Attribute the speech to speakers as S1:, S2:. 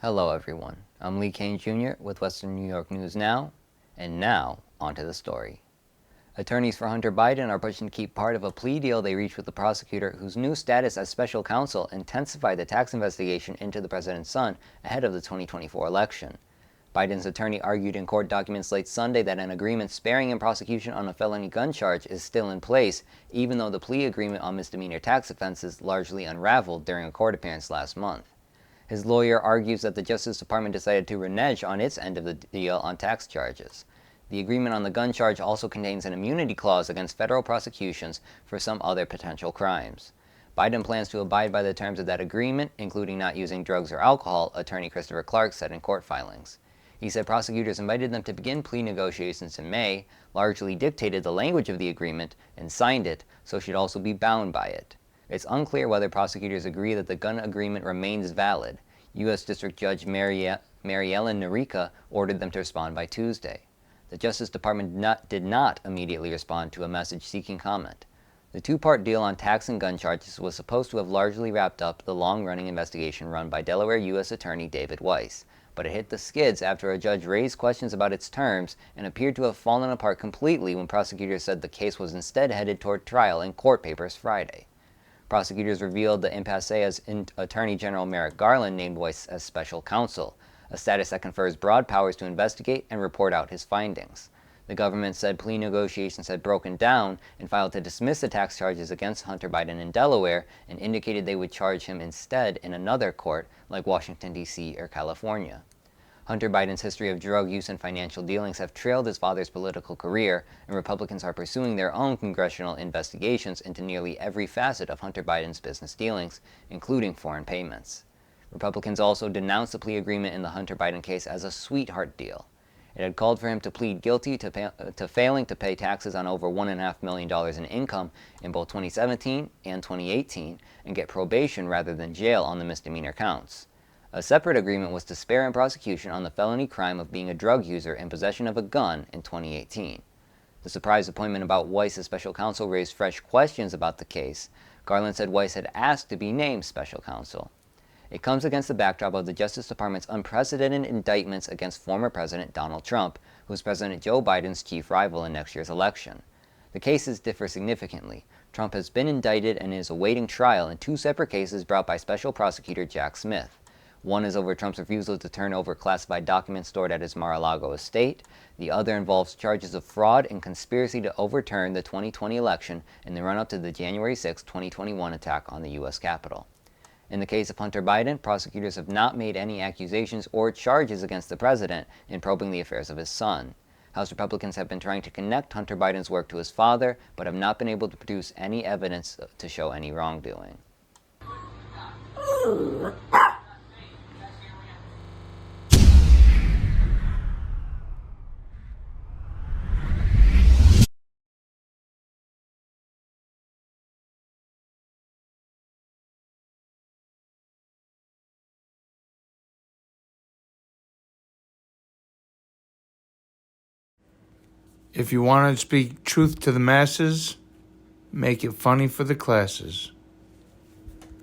S1: Hello everyone, I'm Lee Kane Jr. with WNY News Now, and now, onto the story. Attorneys for Hunter Biden are pushing to keep part of a plea deal they reached with the prosecutor whose new status as special counsel intensified the tax investigation into the president's son ahead of the 2024 election. Biden's attorney argued in court documents late Sunday that an agreement sparing him prosecution on a felony gun charge is still in place, even though the plea agreement on misdemeanor tax offenses largely unraveled during a court appearance last month. His lawyer argues that the Justice Department decided to renege on its end of the deal on tax charges. The agreement on the gun charge also contains an immunity clause against federal prosecutions for some other potential crimes. Biden plans to abide by the terms of that agreement, including not using drugs or alcohol, attorney Christopher Clark said in court filings. He said prosecutors invited them to begin plea negotiations in May, largely dictated the language of the agreement, and signed it, so should also be bound by it. It's unclear whether prosecutors agree that the gun agreement remains valid. U.S. District Judge Mary Ellen Norica ordered them to respond by Tuesday. The Justice Department did not immediately respond to a message seeking comment. The two-part deal on tax and gun charges was supposed to have largely wrapped up the long-running investigation run by Delaware U.S. Attorney David Weiss, but it hit the skids after a judge raised questions about its terms and appeared to have fallen apart completely when prosecutors said the case was instead headed toward trial in court papers Friday. Prosecutors revealed the impasse as Attorney General Merrick Garland named Weiss as special counsel, a status that confers broad powers to investigate and report out his findings. The government said plea negotiations had broken down and filed to dismiss the tax charges against Hunter Biden in Delaware and indicated they would charge him instead in another court like Washington, D.C. or California. Hunter Biden's history of drug use and financial dealings have trailed his father's political career, and Republicans are pursuing their own congressional investigations into nearly every facet of Hunter Biden's business dealings, including foreign payments. Republicans also denounced the plea agreement in the Hunter Biden case as a sweetheart deal. It had called for him to plead guilty to failing to pay taxes on over $1.5 million in income in both 2017 and 2018 and get probation rather than jail on the misdemeanor counts. A separate agreement was to spare him prosecution on the felony crime of being a drug user in possession of a gun in 2018. The surprise appointment about Weiss as special counsel raised fresh questions about the case. Garland said Weiss had asked to be named special counsel. It comes against the backdrop of the Justice Department's unprecedented indictments against former President Donald Trump, who is President Joe Biden's chief rival in next year's election. The cases differ significantly. Trump has been indicted and is awaiting trial in two separate cases brought by Special Prosecutor Jack Smith. One is over Trump's refusal to turn over classified documents stored at his Mar-a-Lago estate. The other involves charges of fraud and conspiracy to overturn the 2020 election in the run-up to the January 6, 2021 attack on the U.S. Capitol. In the case of Hunter Biden, prosecutors have not made any accusations or charges against the president in probing the affairs of his son. House Republicans have been trying to connect Hunter Biden's work to his father, but have not been able to produce any evidence to show any wrongdoing.
S2: If you want to speak truth to the masses, make it funny for the classes.